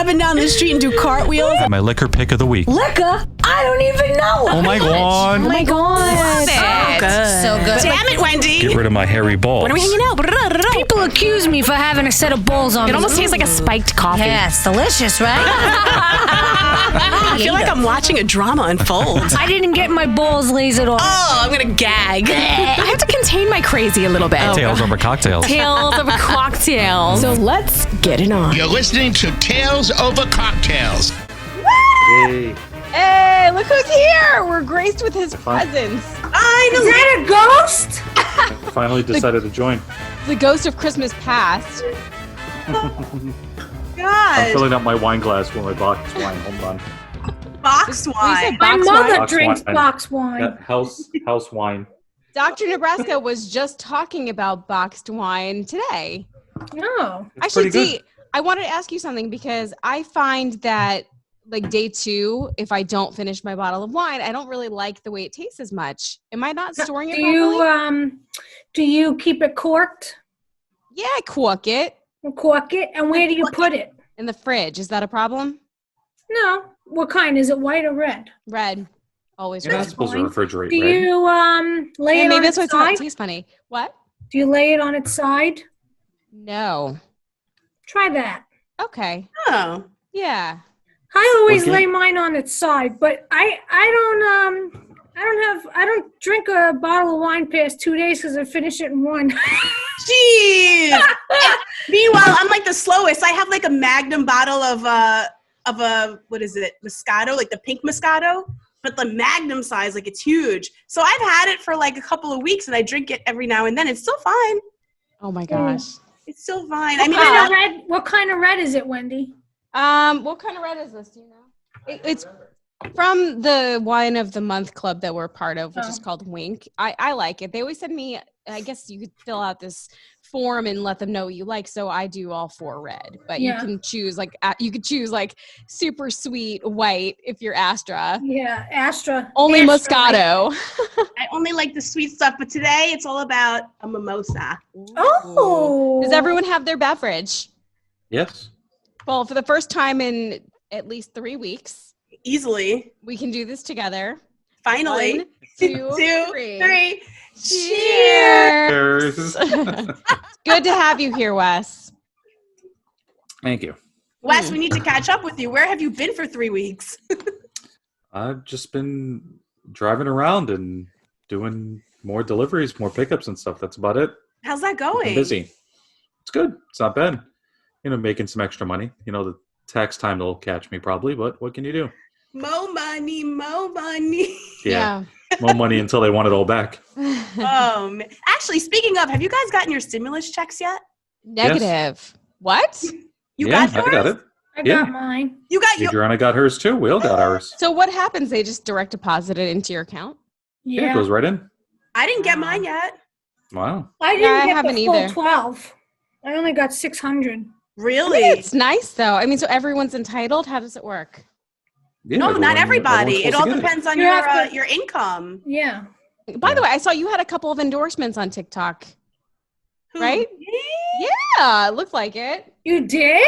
up and down the street and do cartwheels. My liquor pick of the week. Liquor? I don't even know. Oh my god. Oh my god. So good. So good. Damn it, Wendy. Get rid of my hairy balls. When are we hanging out? People accuse me for having a set of balls on It me. almost tastes like a spiked coffee. Yeah, it's delicious, right? I feel like I'm watching a drama unfold. I didn't get my balls lasered off. Oh, I'm gonna gag. I have to contain my crazy a little bit. Tales over cocktails. Tales of a cocktail. So let's get it on. You're listening to Tales Over Cocktails. Hey. Hey, look who's here! We're graced with his presence. Is that a ghost? Finally decided to join. The ghost of Christmas past. I'm God. filling up my wine glass with my box wine. Hold on. Box wine. My mother Box drinks wine. box wine. Yeah, house wine. Dr. Nebraska was just talking about boxed wine today. No. It's Actually, pretty Dee, I wanted to ask you something because I find that like day 2, if I don't finish my bottle of wine, I don't really like the way it tastes as much. Am I not storing it properly? Do you keep it corked? Yeah, I cork it Cork it? And where do you put it? in the fridge. Is that a problem? No. What kind? Is it white or red? Red. Always You're not red. supposed to refrigerate, Do right? you lay Yeah, it maybe on that's why its it's not side? tastes funny. What? Do you lay it on its side? No. Try that. Okay. Oh. Yeah. I always Okay. lay mine on its side, but I don't drink a bottle of wine past 2 days because I finish it in one. Jeez. Meanwhile, I'm like the slowest. I have like a Magnum bottle of a what is it? Moscato, like the pink Moscato, but the Magnum size, like it's huge. So I've had it for like a couple of weeks, and I drink it every now and then. It's still fine. Oh my gosh. It's still fine. What kind of red is it, Wendy? What kind of red is this? Do you know? It's from the Wine of the Month club that we're part of, which is called Wink. I like it. They always send me, I guess you could fill out this form and let them know what you like. So I do all 4 red, but Yeah. you could choose like super sweet white if you're Astra. Yeah, Astra. Only Astra. Moscato. I only like the sweet stuff, but today it's all about a mimosa. Oh. Does everyone have their beverage? Yes. Well, for the first time in at least 3 weeks, Easily. we can do this together. Finally. 1, 2, 2, 3. 3. Cheers. Cheers. Good to have you here, Wes. Thank you. Wes, we need to catch up with you. Where have you been for 3 weeks? I've just been driving around and doing more deliveries, more pickups and stuff. That's about it. How's that I'm going? busy. It's good. It's not bad. Making some extra money. The tax time will catch me probably, but what can you do? Mo money, mo money. Yeah. More money until they want it all back. Oh, man. Actually, speaking of, have you guys gotten your stimulus checks yet? Negative. What? You yeah, got yours? I got it. I Yeah. got mine. You got your. Adriana got hers too. We all got ours. So what happens? They just direct deposit it into your account? Yeah, Yeah. it goes right in. I didn't get mine yet. Wow. I Yeah, didn't I get haven't the full either. 12. I only got 600. Really? It's nice though. I mean, so everyone's entitled. How does it work? Yeah, No, not everybody. It all everyone's supposed to get depends on You have to- your income. Yeah. By the way, I saw you had a couple of endorsements on TikTok, Who- right? Yeah, it looked like it. You did?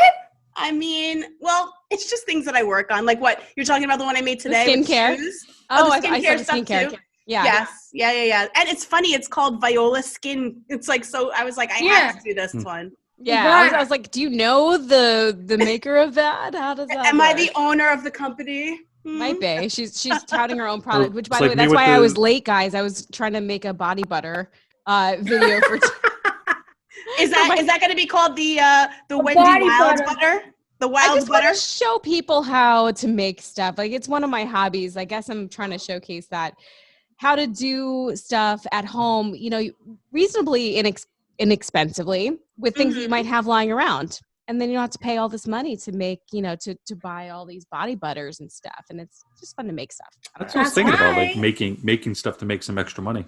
I mean, well, it's just things that I work on. Like what? You're talking about the one I made today? with skincare? shoes? Oh, the I saw skincare the stuff skincare. too. Yeah. Yes. Yeah. And it's funny. It's called Viola Skin. It's like, so I was like, I have to do this one. Yeah. Right. I was like, do you know the maker of that? How does that Am I work? the owner of the company? Might be. She's touting her own product, which by It's the like way, me that's with why I the- was late, guys. I was trying to make a body butter video for Is that going to be called the Wendy body Wild butter. butter? The I Wild just want butter? to show people how to make stuff. Like it's one of my hobbies. I guess I'm trying to showcase that how to do stuff at home, reasonably inexpensively with things that you might have lying around. And then you don't have to pay all this money to make, to buy all these body butters and stuff. And it's just fun to make stuff. That's what I was thinking about, like making stuff to make some extra money.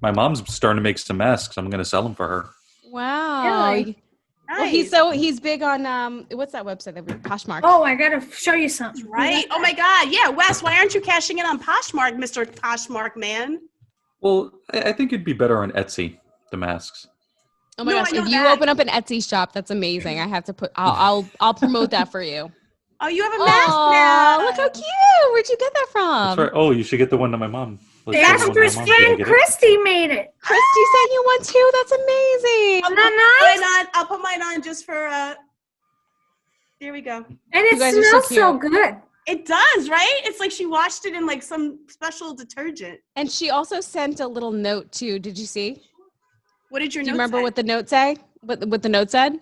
My mom's starting to make some masks. I'm going to sell them for her. Wow. Really? Nice. Well, he's big on what's that website that we Poshmark. Oh, I got to show you something. Right? Oh my God. Yeah, Wes, why aren't you cashing in on Poshmark, Mr. Poshmark man? Well, I think it'd be better on Etsy, the masks. Oh my No, gosh! I know If you that. open up an Etsy shop, that's amazing. I have to I'll promote that for you. Oh, you have a mask Oh, now. look how cute. Where'd you get that from? That's right. Oh, you should get the one that my mom. Jasper's friend Christy made it. Christy sent you one too. That's amazing. I'll put mine on. I'll put mine on just for Here we go. And it guys are so smells so cute. good. It does, right? It's like she washed it in like some special detergent. And she also sent a little note too. Did you see? What did your Do you note remember say? what the note say? What the note said?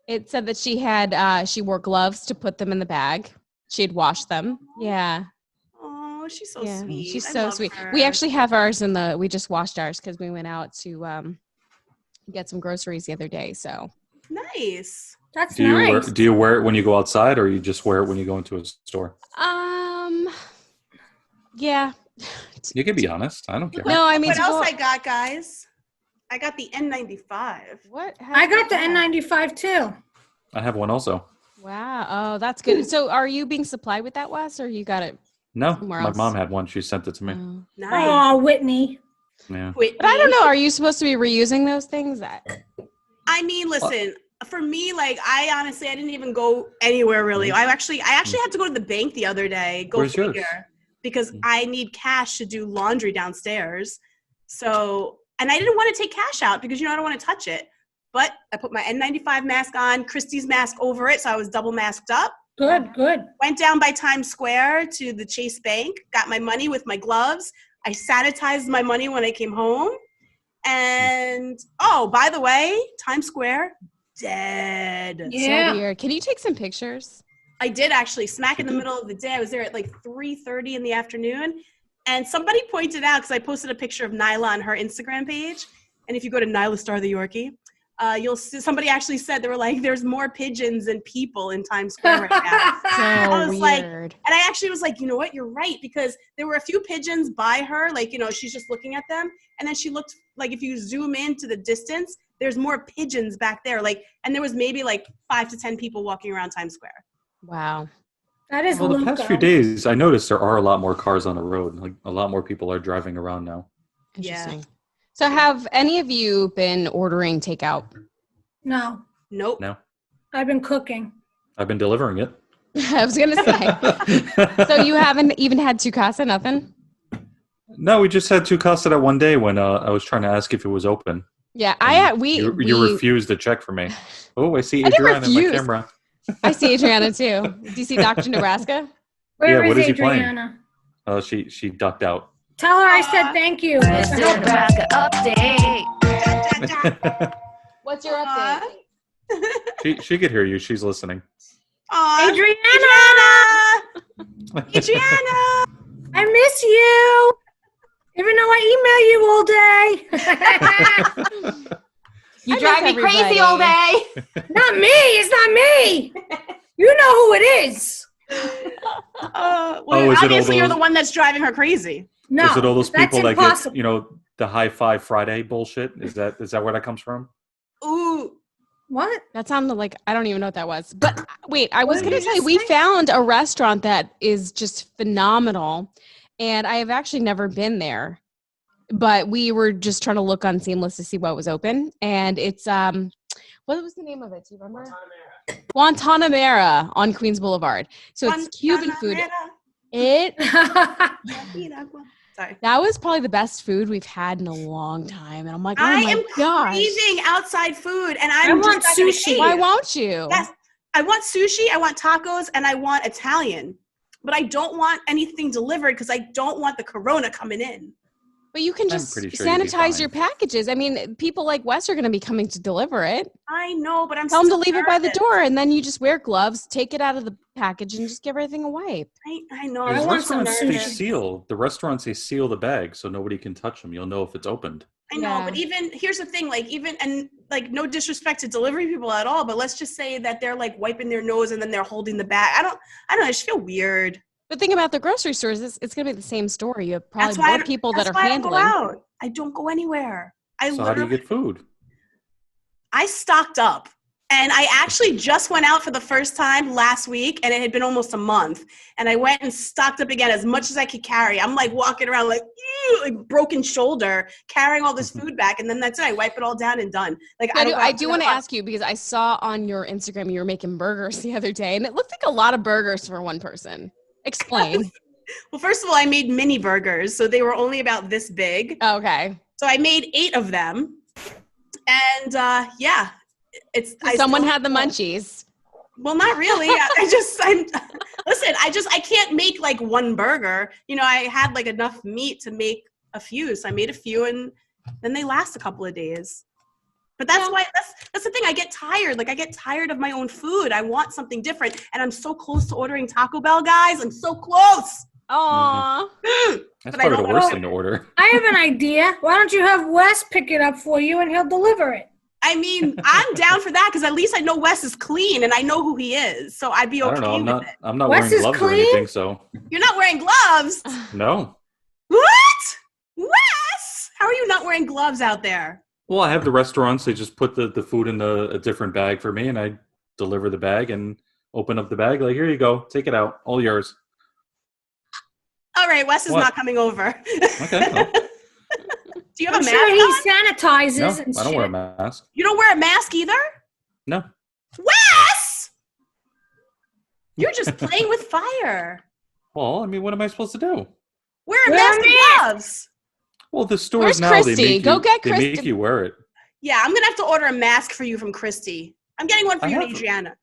It said that she had she wore gloves to put them in the bag. She had washed them. Yeah. Oh, she's so Yeah. sweet. She's I so love sweet. her. We actually have ours we just washed ours because we went out to get some groceries the other day. So Nice. That's Do you nice. do you wear it when you go outside, or you just wear it when you go into a store? yeah. You can be honest. I don't care. No, I mean What to else go- I got, guys? I got the N95. What? I got the N95 too. I have one also. Wow. Oh, that's good. So are you being supplied with that, Wes, or you got it? No, Somewhere my else. mom had one. She sent it to me. Oh. Nice. Oh, Whitney. Yeah. Whitney. But I don't know. Are you supposed to be reusing those things? I mean, listen. For me, like I honestly, I didn't even go anywhere really. I actually had to go to the bank the other day. Go Where's yours? figure, because I need cash to do laundry downstairs. So, and I didn't want to take cash out because I don't want to touch it. But I put my N95 mask on, Christy's mask over it, so I was double masked up. Good. Went down by Times Square to the Chase Bank, got my money with my gloves. I sanitized my money when I came home. And, oh, by the way, Times Square, dead. Yeah. So weird. Can you take some pictures? I did actually, smack in the middle of the day. I was there at like 3:30 in the afternoon. And somebody pointed out, because I posted a picture of Nyla on her Instagram page. And if you go to Nyla Star the Yorkie, you'll see somebody actually said, they were like, there's more pigeons than people in Times Square right now. So I was like, weird. and I actually was like, you know what, you're right, because there were a few pigeons by her, like, she's just looking at them, and then she looked, like, if you zoom in to the distance, there's more pigeons back there, like, and there was maybe like 5 to 10 people walking around Times Square. Wow. That is Well, the past loco. few days, I noticed there are a lot more cars on the road. Like a lot more people are driving around now. Interesting. So have any of you been ordering takeout? No, Nope. No, I've been cooking. I've been delivering it. I was going to say. So you haven't even had Tu Casa, nothing? No, we just had two Costa that one day when I was trying to ask if it was open. Yeah, You refused to check for me. Oh, I see I didn't Adriana in my refuse. camera. I see Adriana too. Do you see Dr. Nebraska? Where Yeah, is what is he playing? Adriana? She ducked out. Tell her I said thank you. Nebraska update. What's your update? She could hear you. She's listening. Aw, Adriana! Adriana! I miss you. Even though I email you all day. You I drive miss me crazy everybody. all day. Not me. It's not me. You know who it is. Well, Oh, is it all obviously you're those- the one that's driving her crazy. No. Is it all those that's people that impossible. get, the high five Friday bullshit? Is that where that comes from? Ooh. What? That sounded like, I don't even know what that was. But wait, I was What did going to you tell you, just we say? found a restaurant that is just phenomenal. And I have actually never been there. But we were just trying to look on Seamless to see what was open. And it's, what was the name of it? Do you remember? Guantanamera on Queens Boulevard. So it's Cuban food. Sorry. That was probably the best food we've had in a long time. And I'm like, oh I my am gosh. craving outside food, and I I'm want just not gonna sushi. eat. Why won't you? Yes, I want sushi, I want tacos, and I want Italian. But I don't want anything delivered because I don't want the corona coming in. But you can I'm just pretty sure you'd be sanitize fine. your packages. I mean, people like Wes are going to be coming to deliver it. I know, but I'm Tell them to still leave it by the nervous. door, and then you just wear gloves, take it out of the package, and just give everything a wipe. I know. I These want some restaurants, they sushi. seal. The restaurants, they seal the bag so nobody can touch them. You'll know if it's opened. I know, Yeah. but even here's the thing, no disrespect to delivery people at all, but let's just say that they're like wiping their nose and then they're holding the bag. I don't know. I just feel weird. But think about the grocery stores. It's going to be the same story. You have That's probably why more people that that's are why I don't go handling. out. I don't go anywhere. I So how do you literally get food? I stocked up, And I actually just went out for the first time last week, and it had been almost a month. And I went and stocked up again as much as I could carry. I'm like walking around like broken shoulder, carrying all this food back, and then that's it. I wipe it all down and done. Like I do want to ask you, because I saw on your Instagram you were making burgers the other day, and it looked like a lot of burgers for one person. Explain. Well, first of all, I made mini burgers, so they were only about this big. Okay. So I made 8 of them, and yeah. Someone had the munchies. Well, not really. I can't make like one burger. You know, I had like enough meat to make a few. So I made a few, and then they last a couple of days. But that's why, that's the thing. I get tired. Like I get tired of my own food. I want something different. And I'm so close to ordering Taco Bell, guys. I'm so close. Aww. That's probably the worst thing to order. I have an idea. Why don't you have Wes pick it up for you and he'll deliver it? I mean, I'm down for that because at least I know Wes is clean and I know who he is. So I'd be okay with it. I'm not Wes wearing is gloves or clean? anything, so. You're not wearing gloves? No. What? Wes? How are you not wearing gloves out there? Well, I have the restaurants. They just put the food in a different bag for me, and I deliver the bag and open up the bag. Like, here you go. Take it out. All yours. All right, Wes is not coming over. Okay. Well. Do you have a mask sure on? he sanitizes and No, I don't shit. wear a mask. You don't wear a mask either? No. Wes! You're just playing with fire. Well, I mean, what am I supposed to do? Wear a Wear mask a and mask. gloves. Well, the stores Where's now, Christy? Go get they Christy. make you wear it. Yeah, I'm going to have to order a mask for you from Christy. I'm getting one for I you and have- Adriana.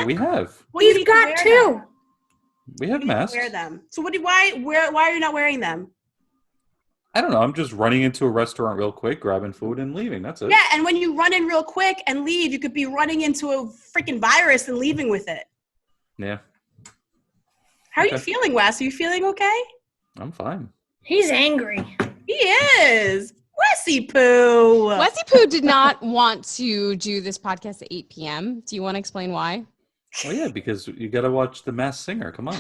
We have. Well, you He's need to got wear 2. them. We have You need to masks. wear them. So why are you not wearing them? I don't know. I'm just running into a restaurant real quick, grabbing food, and leaving. That's it. Yeah, and when you run in real quick and leave, you could be running into a freaking virus and leaving with it. Yeah. How are you Okay. feeling, Wes? Are you feeling okay? I'm fine. He's angry. He is. Wessie Poo. Wesley Pooh did not want to do this podcast at 8 p.m. Do you want to explain why? Well, yeah, because you got to watch The Masked Singer. Come on.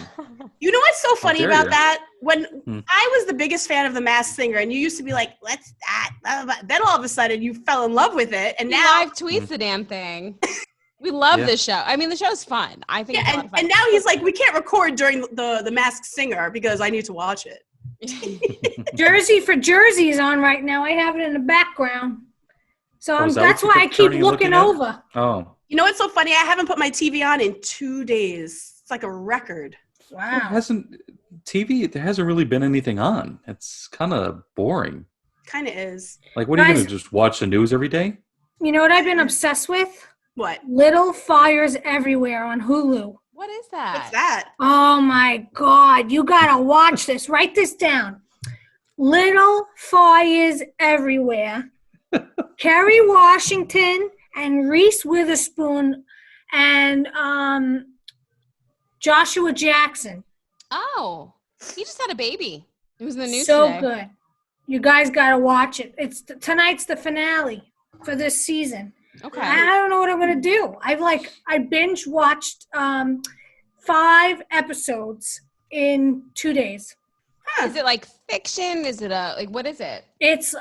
You know what's so funny dare about you. that? When I was the biggest fan of The Masked Singer, and you used to be like, "What's that?" Blah, blah, blah. Then all of a sudden, you fell in love with it, and He now, live tweets the damn thing. We love Yeah. this show. I mean, the show's fun. I think it's a lot of fun. and now he's like, "We can't record during the Masked Singer because I need to watch it." Jersey for Jersey is on right now. I have it in the background. So Oh, is that that's what why you I kept keep turning and looking looking at? over. Oh. You know what's so funny? I haven't put my TV on in 2 days. It's like a record. It Wow. hasn't TV. There hasn't really been anything on. It's kind of boring. Kind of is. Like, what are you Guys- going to just watch the news every day? You know what I've been obsessed with? What? Little Fires Everywhere on Hulu. What is that? What's that? Oh my God. You got to watch this. Write this down. Little Fires Everywhere. Kerry Washington and Reese Witherspoon and Joshua Jackson. Oh, he just had a baby. It was in the news So today. good. You guys got to watch it. Tonight's the finale for this season. Okay. I don't know what I'm gonna do. I binge watched 5 episodes in 2 days. Is it like fiction? Is it what is it? It's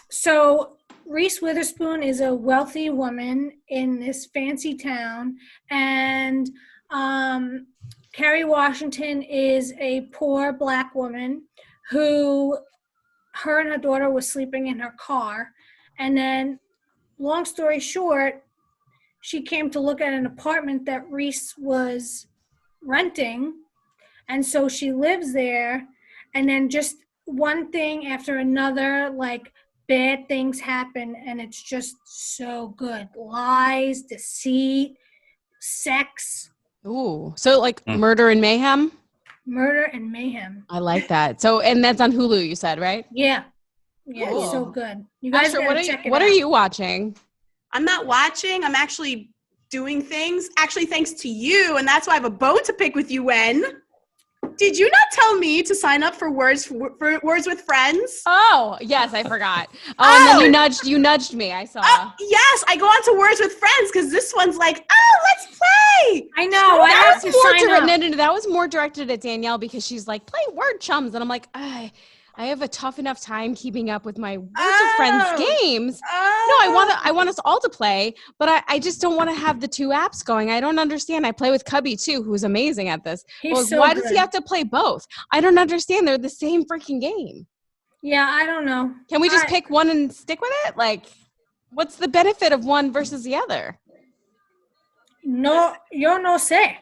so Reese Witherspoon is a wealthy woman in this fancy town, and Kerry Washington is a poor black woman who her and her daughter was sleeping in her car, and then long story short, she came to look at an apartment that Reese was renting, and so she lives there, and then just one thing after another, like bad things happen, and it's just so good. Lies, deceit, sex, Ooh, so like murder and mayhem. murder, and mayhem. I like that. So, and that's on Hulu. You said, right? Yeah, it's so Cool. good. You guys Asher, gotta check it what out. are you watching? I'm not watching. I'm actually doing things. Actually, thanks to you, and that's why I have a bone to pick with you, Wen. Did you not tell me to sign up for Words with Friends? Oh, yes, I forgot. And then you nudged me. I saw. Yes, I go on to Words with Friends because this one's like, oh, let's play. I know. I have to sign up. No, that was more directed at Danielle because she's like, play word chums. And I'm like, I I have a tough enough time keeping up with my Wizard friends' games. Oh. No, I want us all to play, but I just don't want to have the two apps going. I don't understand. I play with Cubby too, who's amazing at this. He's Well, so why does he good. have to play both? I don't understand. They're the same freaking game. Yeah, I don't know. Can we just pick one and stick with it? Like, what's the benefit of one versus the other? No, yo no sé.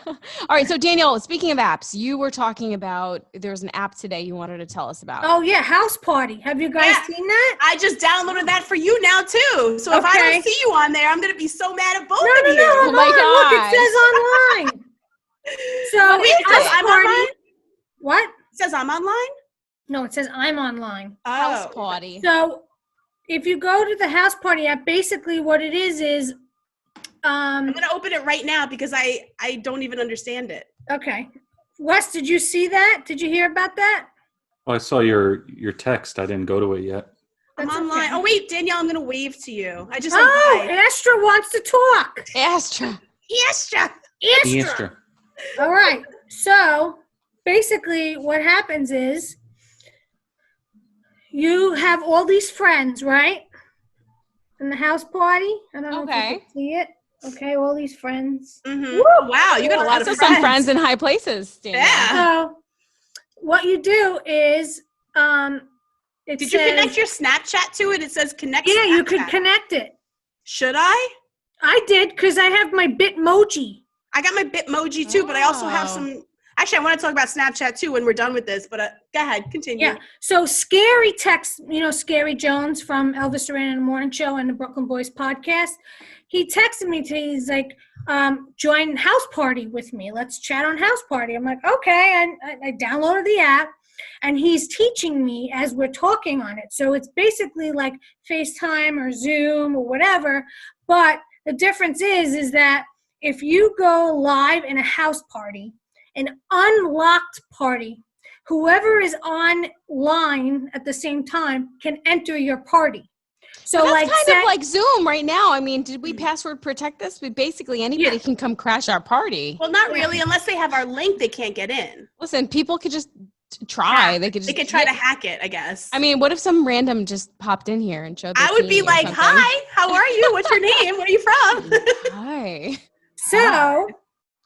All right. So Danielle, speaking of apps, you were talking about there's an app today you wanted to tell us about. Oh yeah, House Party. Have you guys Yeah. seen that? I just downloaded that for you now too. So if I Okay. don't see you on there, I'm gonna be so mad at both No, of no, you. no. Oh Hold my on. Look, gosh. it says online. So Wait, it says House I'm Party. online? What? It says I'm online? No, it says I'm online. House Oh. party. So if you go to the House Party app, basically what it is I'm gonna open it right now because I don't even understand it. okay. Wes, did you see that? Did you hear about that? Oh, I saw your text. I didn't go to it yet. I'm That's online. okay. Oh wait, Danielle, I'm gonna wave to you. I just said Oh, hi. Astra wants to talk. Astra. Astra. Astra. All right. So basically what happens is you have all these friends, right? In the house party. I don't know if Okay. you can see it. Okay, all these friends. Mm-hmm. Wow, you got a lot Also of some friends. friends in high places, Danielle. Yeah. So what you do is it Did says, you connect your Snapchat to it? It says connect. yeah, you could Snapchat. connect it. Should I? I did because I have my Bitmoji. I got my Bitmoji too, but I also have Oh. some. Actually, I want to talk about Snapchat too when we're done with this. But go ahead, continue. Yeah. So Scary text, Scary Jones from Elvis Duran and the Morning Show and the Brooklyn Boys podcast. He texted me today. He's like, join House Party with me. Let's chat on House Party. I'm like, okay. And I downloaded the app and he's teaching me as we're talking on it. So it's basically like FaceTime or Zoom or whatever. But the difference is that if you go live in a house party, an unlocked party, whoever is online at the same time can enter your party. So But like that's kind of like Zoom right now. I mean, did we password protect this? But basically anybody Yeah. can come crash our party. Well, not really, unless they have our link, they can't get in. Listen, people could just try. They could just They could try to hack it, I guess. I mean, what if some random just popped in here and showed their I would be key or like, something? "Hi, how are you? What's your name? Where are you from?" Hi. so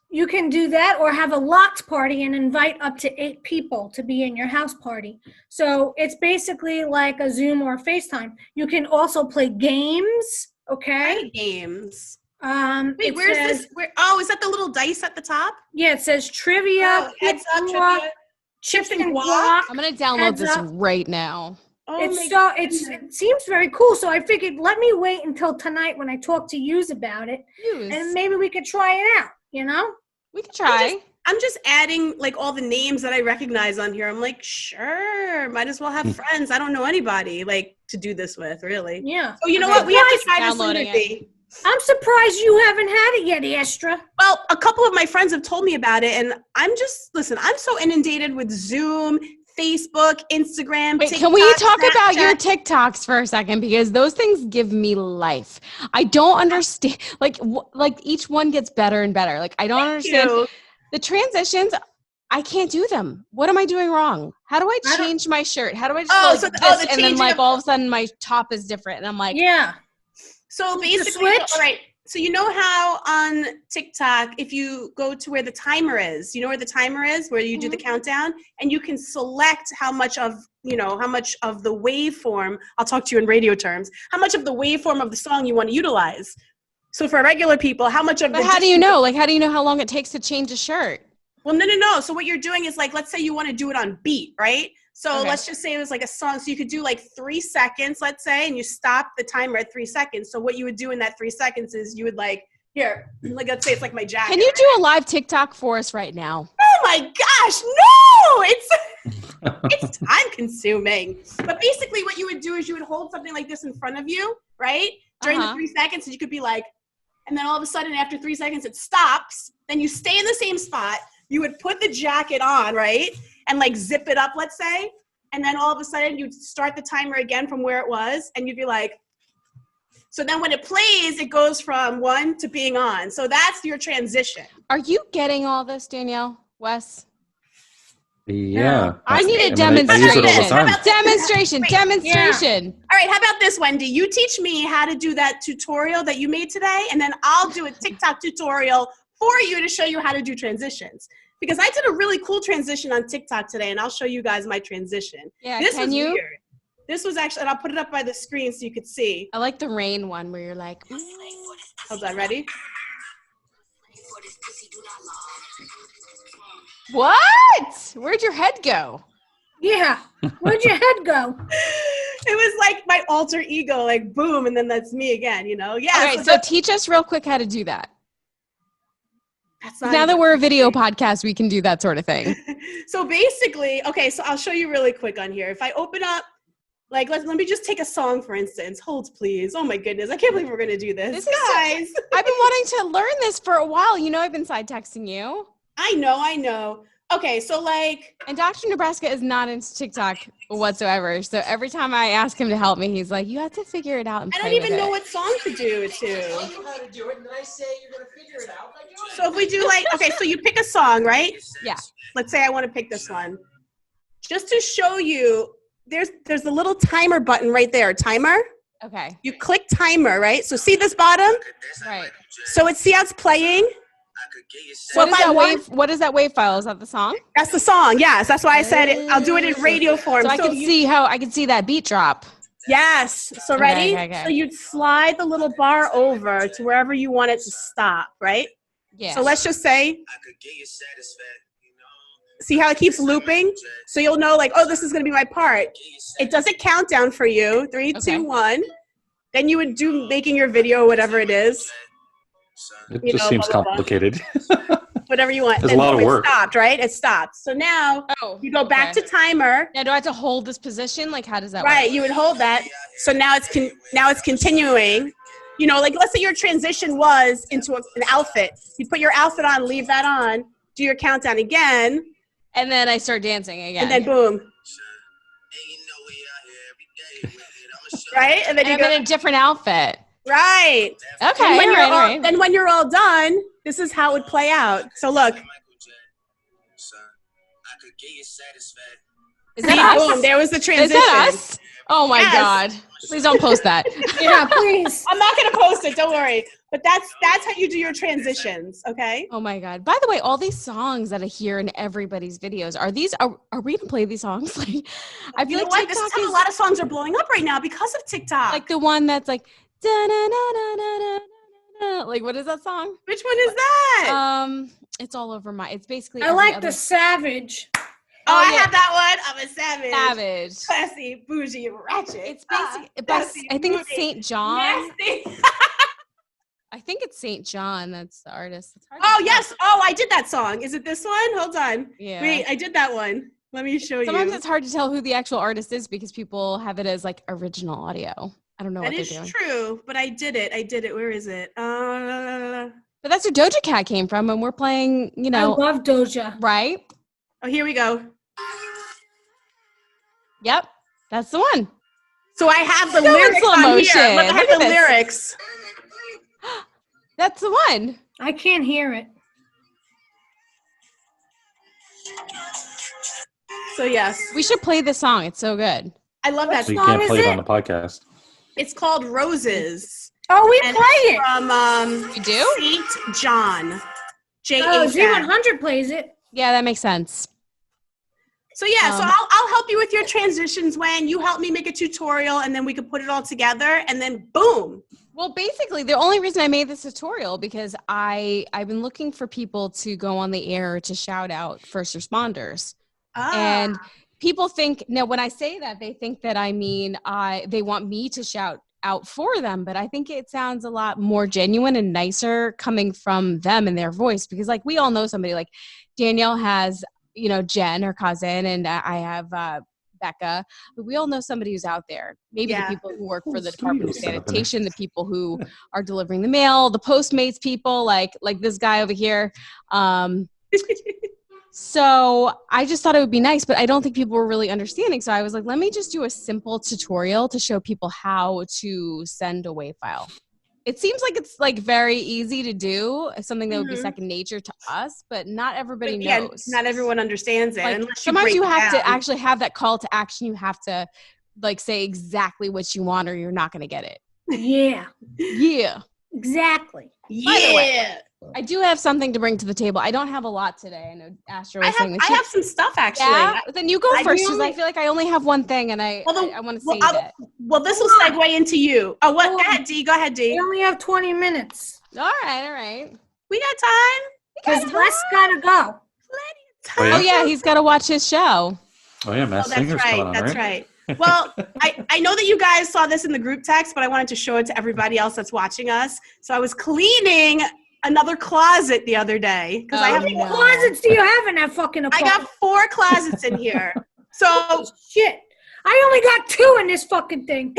you can do that or have a locked party and invite up to 8 people to be in your house party. So it's basically like a Zoom or a FaceTime. You can also play games, okay? Games. Wait, it where's says- this? Oh, is that the little dice at the top? Yeah, it says trivia, Oh, heads up, trivia. chips and guac. guac. I'm going to download Heads this up. right now. Oh my It seems very cool. So I figured let me wait until tonight when I talk to yous about it, and maybe we could try it out. We could try. I'm just adding like all the names that I recognize on here. I'm like, sure, might as well have friends. I don't know anybody like to do this with, really. Yeah. So you know Okay, what? We have to try this downloading later. it. I'm surprised you haven't had it yet, Astra. Well, a couple of my friends have told me about it, and I'm so inundated with Zoom, Facebook, Instagram. Wait, TikTok, can we talk about Snapchat. your TikToks for a second? Because those things give me life. I don't understand. Like each one gets better and better. Like, I don't understand. You. The transitions, I can't do them. What am I doing wrong? How do I I don't- change my shirt? How do I just Oh, go like so this, the and then changing like of- all of a sudden my top is different, and I'm like, Yeah. So Flip the basically, switch? all right. So you know how on TikTok, if you go to where the timer is, you know where the timer is, where you do the countdown, and you can select how much of the waveform. I'll talk to you in radio terms. How much of the waveform of the song you want to utilize. So for regular people, how much of but how do you know? Like, how do you know how long it takes to change a shirt? Well, no. So what you're doing is like, let's say you want to do it on beat, right? So Okay. let's just say it was like a song. So you could do like 3 seconds, let's say, and you stop the timer at 3 seconds. So what you would do in that 3 seconds is you would like, here, like let's say it's like my jacket. Can you do a live TikTok for us right now? Oh my gosh, no! It's time consuming. But basically what you would do is you would hold something like this in front of you, right? During the 3 seconds, and you could be like, and then all of a sudden after 3 seconds it stops. Then you stay in the same spot. You would put the jacket on, right? And like zip it up, let's say. And then all of a sudden you'd start the timer again from where it was. And you'd be like, so then when it plays, it goes from 1 to being on. So that's your transition. Are you getting all this, Danielle? Wes? Yeah. I need a I use it all the demonstration. time. Demonstration. All right, how about this, Wendy? You teach me how to do that tutorial that you made today, and then I'll do a TikTok tutorial for you to show you how to do transitions. Because I did a really cool transition on TikTok today, and I'll show you guys my transition. Yeah, This can was you? weird. This was actually, and I'll put it up by the screen so you could see. I like the rain one where you're like, Hold on, ready? what? Where'd your head go? Yeah. Where'd your head go? It was like my alter ego, like boom, and then that's me again, you know? Yeah. Okay, so teach us real quick how to do that. that's not Now even- that we're a video podcast, we can do that sort of thing. So basically, okay, so I'll show you really quick on here. If I open up, like, let me just take a song, for instance. Hold, please. Oh my goodness, I can't believe we're gonna do this. This is Guys, I've been wanting to learn this for a while. You know, I've been side texting you. I know. Okay, so like, And Dr. Nebraska is not into TikTok whatsoever. So every time I ask him to help me, he's like, you have to figure it out. And I play don't even with know it. what song to do it to. How to do it, and then I say you're gonna figure it out by doing it. So if we do like, okay, so you pick a song, right? Yeah. Let's say I want to pick this one. Just to show you, there's the little timer button right there, timer. Okay. You click timer, right? So see this bottom? Right. So see how it's playing? So What if is, I that want, wave, what is that wave file? Is that the song? that's the song. Yes, that's why I said it. I'll do it in radio form. So I can see how I can see that beat drop. Yes. So ready? Okay. So you'd slide the little bar over to wherever you want it to stop, right? Yeah. So let's just say, see how it keeps looping? So you'll know like, oh, this is going to be my part. It does a countdown for you. 3, 2, 1. Then you would do making your video, whatever it is. It You just know, seems blah, blah, blah. complicated. Whatever you want. There's a Then lot of boom, work. It stopped, right? It stopped. So now Oh, you go back okay. to timer. Now, do I have to hold this position? Like, how does that Right, work? you would hold that. So now it's continuing. You know, like let's say your transition was into an outfit. You put your outfit on, leave that on, do your countdown again, And then I start dancing again. and then boom. Right? And then And you I'm go, in a different outfit. right. Okay, And when all you're right. then when you're all done, this is how it would play out. So look. Is that us? Boom, there was the Is transition. that us? Oh my Yes. God. Please don't post that. Yeah, please. I'm not gonna post it, don't worry. But that's how you do your transitions, okay? Oh my God. By the way, all these songs that I hear in everybody's videos, are we gonna play these songs? Like, I feel You know like what? This is TikTok how is a lot of songs are blowing up right now because of TikTok. like the one that's like, da-na-na-na-na-na-na. Like, what is that song? Which one is that? It's all over my, it's basically I every like other the Savage. Oh, I yeah. have that one. I'm a savage. Savage. Classy, bougie, ratchet. It's basically, Classy, I think it's moody, St. John. nasty. I think it's St. John. That's the artist. It's hard to Oh, tell. yes. Oh, I did that song. Is it this one? Hold on. Yeah. Wait, I did that one. Let me show Sometimes you. it's hard to tell who the actual artist is because people have it as like original audio. I don't know That what is they're doing. true, but I did it. Where is it? But that's where Doja Cat came from, and we're playing, you I know, love Doja. right? Oh, here we go. Yep, that's the one. So I have the Go in lyrics slow on motion. here. Look, I Look have at the this. lyrics. That's the one. I can't hear it. So yes, We should play this song. It's so good. I love that So you song. can't is play it it? on the podcast. It's called Roses. Oh, we And play it. From You do? St. John. Oh, J-A-N. Z100 plays it. Yeah, that makes sense. So yeah, so Um, I'll help you with your transitions when you help me make a tutorial, and then we can put it all together, and then boom. Well, basically, the only reason I made this tutorial because I've been looking for people to go on the air to shout out first responders. And people think now when I say that they think that I mean they want me to shout out for them, but I think it sounds a lot more genuine and nicer coming from them and their voice because like we all know somebody like Danielle has, you know, Jen, her cousin, and I have Becca, but we all know somebody who's out there. Maybe Yeah. the people who work for the studio Department of setup in there. Sanitation, the people who are delivering the mail, the Postmates people, like this guy over here. So I just thought it would be nice, but I don't think people were really understanding. So I was like, let me just do a simple tutorial to show people how to send a WAV file. it seems like it's like very easy to do, something that would be Mhm. second nature to us, but not everybody But again, knows. not everyone understands it. Like, unless sometimes break you it have to down. actually have that call to action. You have to like say exactly what you want, or you're not going to get it. Yeah, Yeah. exactly. Yeah. I do have something to bring to the table. I don't have a lot today. I know Astro I was saying that have, I she- have some stuff actually. Yeah, then you go I first do because I only- feel like I only have one thing, and I want to well, save it. Well, this will Hold on. segue into you. Oh, what? Hold Go on. ahead, D. Go ahead, D. We only have 20 minutes All right. We got time. because Les gotta go. Oh, Oh yeah, he's got to watch his show. Oh yeah, Oh, Masked that's Singer's coming right. on, That's right? right. Well, I know that you guys saw this in the group text, but I wanted to show it to everybody else that's watching us. So I was cleaning another closet the other day because I Oh, have How many no. closets do you have in that fucking I apartment? got 4 closets in here. So, Shit. I only got 2 in this fucking thing.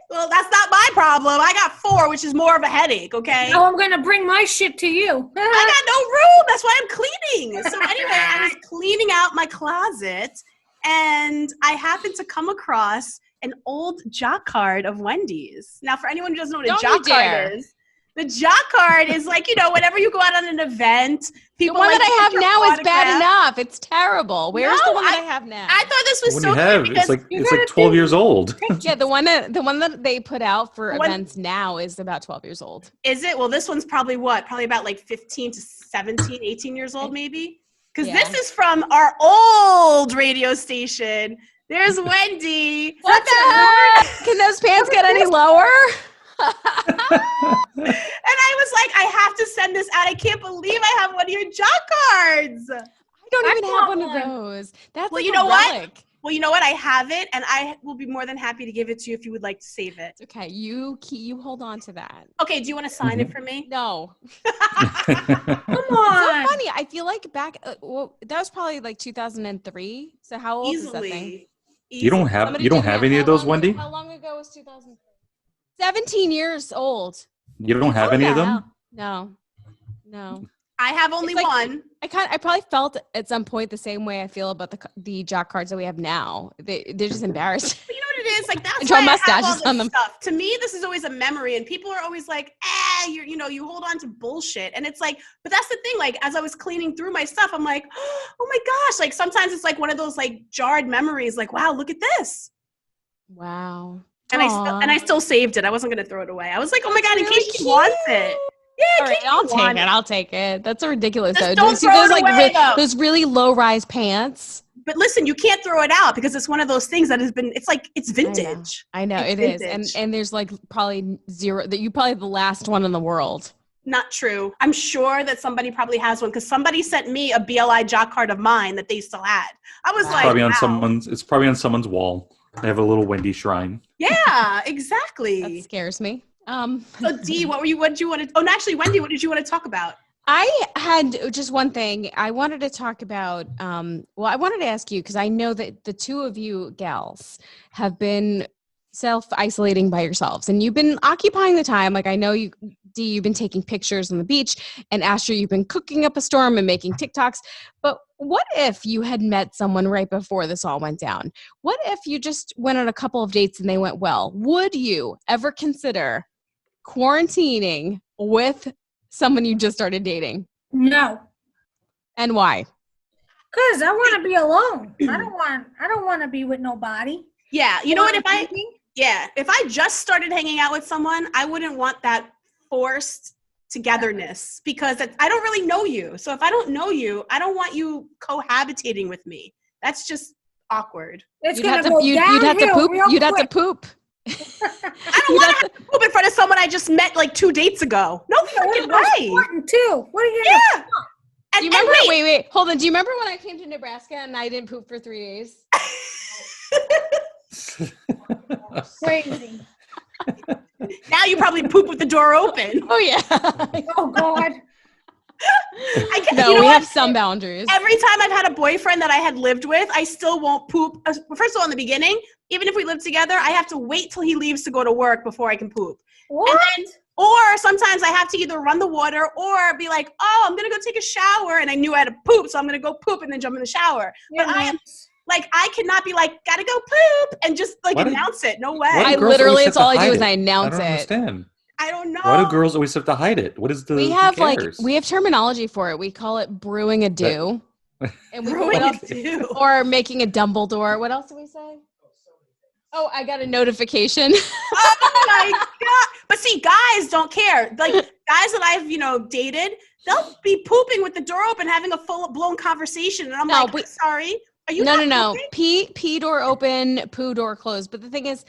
well, that's not my problem. I got 4, which is more of a headache. Okay. Now I'm gonna bring my shit to you. I got no room. That's why I'm cleaning. So anyway, I was cleaning out my closet, and I happened to come across an old jock card of Wendy's. Now, for anyone who doesn't know what a Don't jock you dare. card is, the jock card is like, whenever you go out on an event, The people one like that to I get have your now is bad autograph. enough. It's terrible. Where's No, the one that I have now? I thought this was What so do you good have? because It's like 12 years old. Yeah, the one that they put out for What- events now is about 12 years old. is it? Well, this one's probably what? Probably about like 15 to 17, 18 years old, maybe? Because Yeah. this is from our old radio station. There's Wendy. What the heck? Can those pants get any lower? And I was like, I have to send this out. I can't believe I have one of your jock cards. I don't I even have want one of one. those. That's Well, like you a know what? relic. Well, you know what? I have it, and I will be more than happy to give it to you if you would like to save it. Okay, you hold on to that. Okay, do you want to sign it for me? No. Come So on. funny. I feel like back that was probably like 2003. So how old is that thing? Easily. You don't have Somebody you don't did have math. any How of those, long- Wendy? How long ago was 2003? 17 years old. You don't have Oh, any of the them? hell? No. I have only It's like- one. I probably felt at some point the same way I feel about the jock cards that we have now. They're just embarrassed. But you know what it is? Like, that's And draw why I have mustaches all this on them. stuff. To me, this is always a memory, and people are always like, you hold on to bullshit. And it's like, but that's the thing. Like, as I was cleaning through my stuff, I'm like, oh my gosh. Like, sometimes it's like one of those like jarred memories. Like, wow, look at this. Wow. And I still saved it. I wasn't gonna throw it away. I was like, oh my god, in case she wants it. Yeah, All in right, case I'll you take want it. I'll take it. That's ridiculous. Just though. don't See throw those it away, though. those really low rise pants. But listen, you can't throw it out because it's one of those things that has been. It's like it's vintage. I know It's it is, vintage. and there's like probably zero that you probably the last one in the world. Not true. I'm sure that somebody probably has one because somebody sent me a BLI jock card of mine that they still had. I was like, Probably on wow. it's probably on someone's wall. They have a little Wendy shrine. Yeah, That exactly. scares me. So D, what did you want to? Oh, no, actually, Wendy, what did you want to talk about? I had just one thing I wanted to talk about. I wanted to ask you because I know that the two of you gals have been self-isolating by yourselves and you've been occupying the time. Like I know you, D, you've been taking pictures on the beach, and Asher, you've been cooking up a storm and making TikToks. But what if you had met someone right before this all went down? What if you just went on a couple of dates and they went well? Would you ever consider quarantining with someone you just started dating? No. And why? Cause I want to be alone. I don't want to be with nobody. Yeah, you know what? If I just started hanging out with someone, I wouldn't want that forced togetherness because I don't really know you. So if I don't know you, I don't want you cohabitating with me. That's just awkward. It's You'd gonna have to, go you'd have to downhill poop. real You'd have to quick. poop. I don't want to have to poop in front of someone I just met like 2 dates ago. No freaking way. Important too. What are you gonna Yeah. And, Do you remember? and Wait, hold on. Do you remember when I came to Nebraska and I didn't poop for 3 days? crazy? now you probably poop with the door open. Oh yeah. Oh God. I can't, No, you know we what? have some boundaries. Every time I've had a boyfriend that I had lived with, I still won't poop. First of all, in the beginning, even if we live together, I have to wait till he leaves to go to work before I can poop. What? Or sometimes I have to either run the water or be like, oh, I'm going to go take a shower. And I knew I had to poop, so I'm going to go poop and then jump in the shower. But I am like, I cannot be like, gotta go poop and just like Why do- announce it. No way. Why I do girls literally, always it's have to all I do hide is it? I announce I don't it. understand. I don't know. Why do girls always have to hide it? What is the? We who have cares? we have terminology for it. We call it brewing a do. And we Brewing what else? a do. Or making a Dumbledore. What else do we say? Oh, I got a notification. Oh my god! But see, guys don't care. Like guys that I've dated, they'll be pooping with the door open, having a full blown conversation, and I'm like, I'm sorry. Are you No. Pee door open, poo door closed. But the thing is,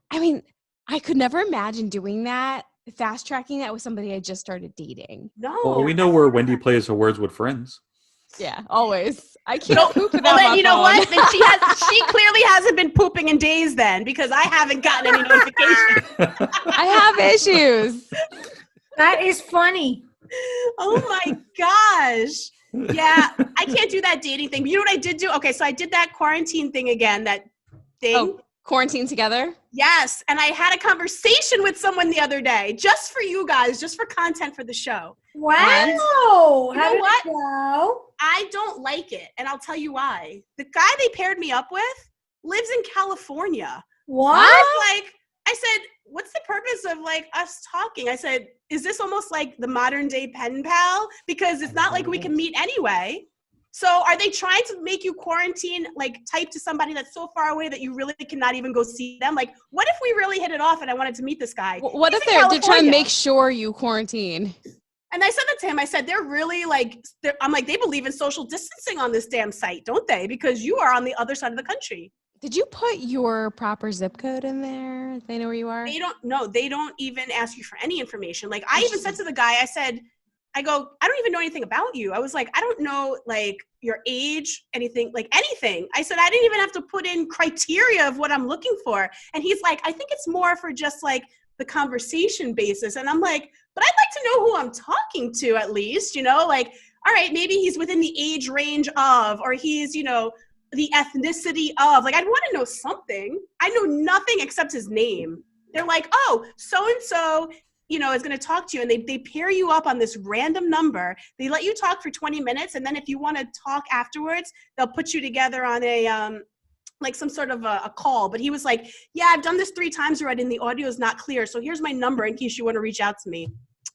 I mean, I could never imagine doing that, fast tracking that with somebody I just started dating. No. Well, we know where Wendy plays her words with friends. Yeah, always. I can't poop without well, then my you know phone. what? Then she clearly hasn't been pooping in days then, because I haven't gotten any notification. I have issues. That is funny. Oh my gosh. Yeah, I can't do that dating thing. But you know what I did do? Okay, so I did that quarantine thing again, that thing. Oh, quarantine together? Yes, and I had a conversation with someone the other day, just for you guys, just for content for the show. Wow. You How know did what? it go? I don't like it, and I'll tell you why. The guy they paired me up with lives in California. What? I said, what's the purpose of us talking? I said, is this almost like the modern day pen pal? Because it's not like we can meet anyway. So are they trying to make you quarantine, type to somebody that's so far away that you really cannot even go see them? Like, what if we really hit it off and I wanted to meet this guy? What He's if in they're trying to California. make sure you quarantine? And I said that to him. I said, they're really I'm like, they believe in social distancing on this damn site, don't they? Because you are on the other side of the country. Did you put your proper zip code in there? They know where you are? They don't even ask you for any information. Like, I even said to the guy, I go, I don't even know anything about you. I was like, I don't know, your age, anything. I said, I didn't even have to put in criteria of what I'm looking for. And he's like, I think it's more for just the conversation basis. And I'm like, but I'd like to know who I'm talking to at least, all right, maybe he's within the age range of, or he's, the ethnicity of, I'd want to know something. I know nothing except his name. They're like, oh, so-and-so, is going to talk to you. And they pair you up on this random number. They let you talk for 20 minutes. And then if you want to talk afterwards, they'll put you together on a, some sort of a call. But he was like, yeah, I've done this 3 times already and the audio is not clear. So here's my number in case you want to reach out to me.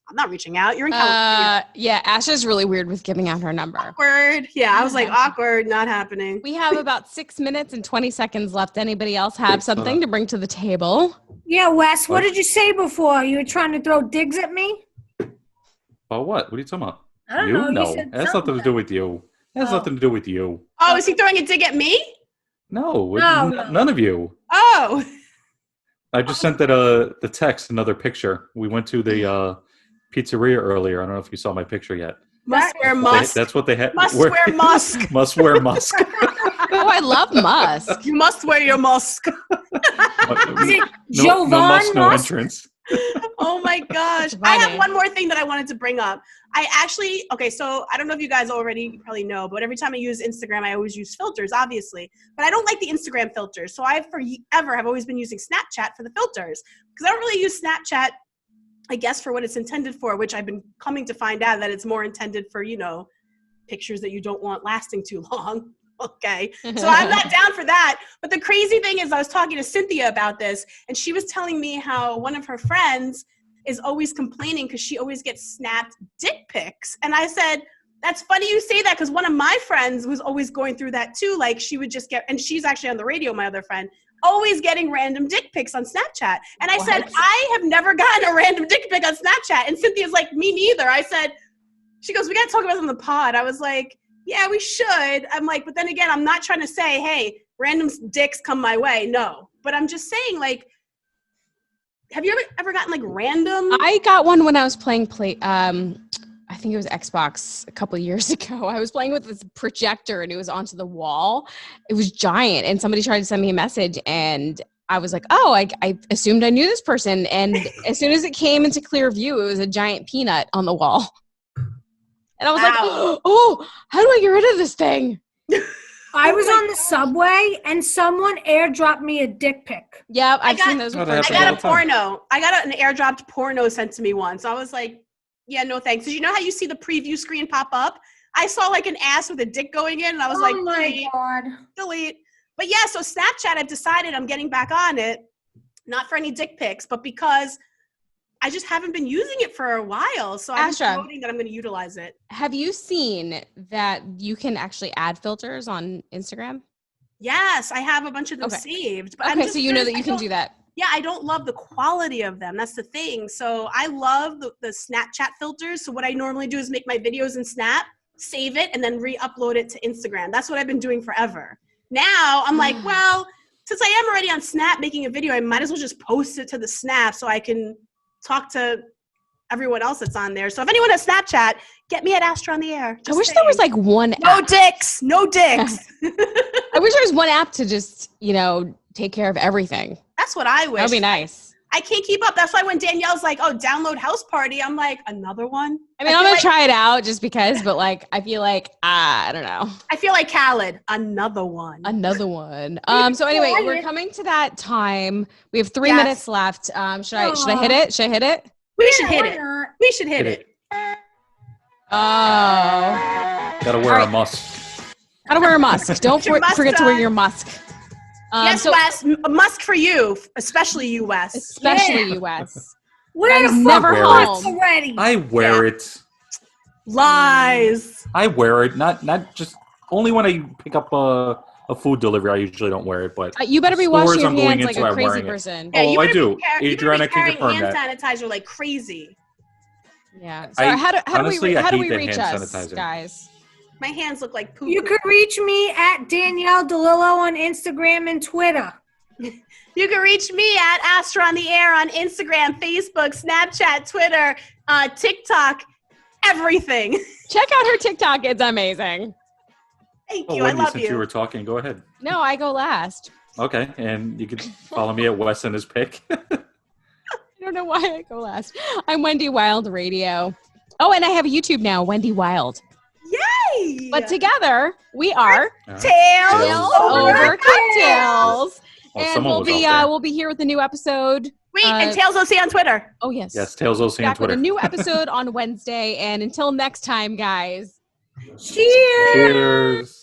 I'm not reaching out. You're in California. Yeah, Asha's really weird with giving out her number. Awkward. Yeah, I was like, awkward, not happening. We have about 6 minutes and 20 seconds left. Anybody else have something to bring to the table? Yeah, Wes, what did you say before? You were trying to throw digs at me? About what? What are you talking about? I don't know. You No, said it has nothing to do with you. It has nothing to do with you. Oh, is he throwing a dig at me? No, No. none of you. Oh. I just sent the text another picture. We went to the pizzeria earlier. I don't know if you saw my picture yet. Must wear Musk. That's what they had. Must wear Musk. Must wear Musk. Oh, I love Musk. You must wear your Musk. Is it No Jovan Musk, no Musk? entrance. Oh my gosh. I have one more thing that I wanted to bring up. So I don't know if you guys already probably know, but every time I use Instagram, I always use filters, obviously. But I don't like the Instagram filters. So I forever have always been using Snapchat for the filters. Because I don't really use Snapchat, I guess, for what it's intended for, which I've been coming to find out that it's more intended for, pictures that you don't want lasting too long. Okay. So I'm not down for that. But the crazy thing is I was talking to Cynthia about this, and she was telling me how one of her friends is always complaining because she always gets snapped dick pics. And I said, that's funny you say that, because one of my friends was always going through that too. She would just get, and she's actually on the radio, my other friend, always getting random dick pics on Snapchat. And I said, I have never gotten a random dick pic on Snapchat. And Cynthia's like, me neither. I said, she goes, we got to talk about this on the pod. I was like, yeah, we should. I'm like, but then again, I'm not trying to say, hey, random dicks come my way. No. But I'm just saying, have you ever gotten random? I got one when I was playing I think it was Xbox a couple of years ago. I was playing with this projector and it was onto the wall. It was giant, and somebody tried to send me a message, and I was like, oh, I assumed I knew this person. And as soon as it came into clear view, it was a giant peanut on the wall. And I was like, oh, how do I get rid of this thing? I was on the subway and someone airdropped me a dick pic. Yeah, I've seen those before. I got a porno. I got an airdropped porno sent to me once. I was like, yeah, no thanks. Because you know how you see the preview screen pop up? I saw an ass with a dick going in, and I was like, my God. Delete. But yeah, so Snapchat, I've decided I'm getting back on it, not for any dick pics, but because I just haven't been using it for a while. So I'm Astra, promoting that I'm going to utilize it. have you seen that you can actually add filters on Instagram? Yes, I have a bunch of them Okay. saved. But Okay, so you know that you can do that. Yeah, I don't love the quality of them. That's the thing. So I love the Snapchat filters. So what I normally do is make my videos in Snap, save it, and then re-upload it to Instagram. That's what I've been doing forever. Now I'm like, well, since I am already on Snap making a video, I might as well just post it to the Snap so I can talk to everyone else that's on there. So if anyone has Snapchat, get me at Astra on the Air. I wish there was like one no app. dicks. No dicks. I wish there was one app to just, take care of everything. That's what I wish. That would be nice. I can't keep up. That's why when Danielle's like, oh, download House Party, I'm like, another one? I mean, I'm going to try it out just because, but I feel like, I don't know. I feel like Khaled, another one. Another one. So anyway, we're coming to that time. We have 3 minutes left. Should I hit it? Should I hit it? We should hit it. We should hit it. Oh. Gotta wear a musk. Gotta wear a musk. Don't forget to wear your musk. Yes, Wes. Musk for you, especially you, Wes. Especially you, Wes. Where the never fuck home. already? I wear it. Lies. I wear it. Not just only when I pick up a food delivery. I usually don't wear it, but You better be washing your I'm going hands like into, a I'm crazy wearing it. person. Yeah, I do. You Adriana can carrying confirm hand that. sanitizer like crazy. Yeah. So how do we I hate the reach hand us, sanitizer. guys? My hands look like poop. You could reach me at Danielle DeLillo on Instagram and Twitter. You can reach me at Astra on the Air on Instagram, Facebook, Snapchat, Twitter, TikTok, everything. Check out her TikTok. It's amazing. Thank you. Wendy, I love since you were talking, go ahead. No, I go last. Okay, and you can follow me at Wes and his pick. I don't know why I go last. I'm Wendy Wild Radio. Oh, and I have a YouTube now, Wendy Wild. Yay! But together, we are Tales Over Cocktails. Well, And someone was out there. we'll be here with a new episode. Wait, and Tales OC on Twitter. Oh, yes. Yes, Tails OC on Back with Twitter. a new episode on Wednesday. And until next time, guys. Cheers! Cheers.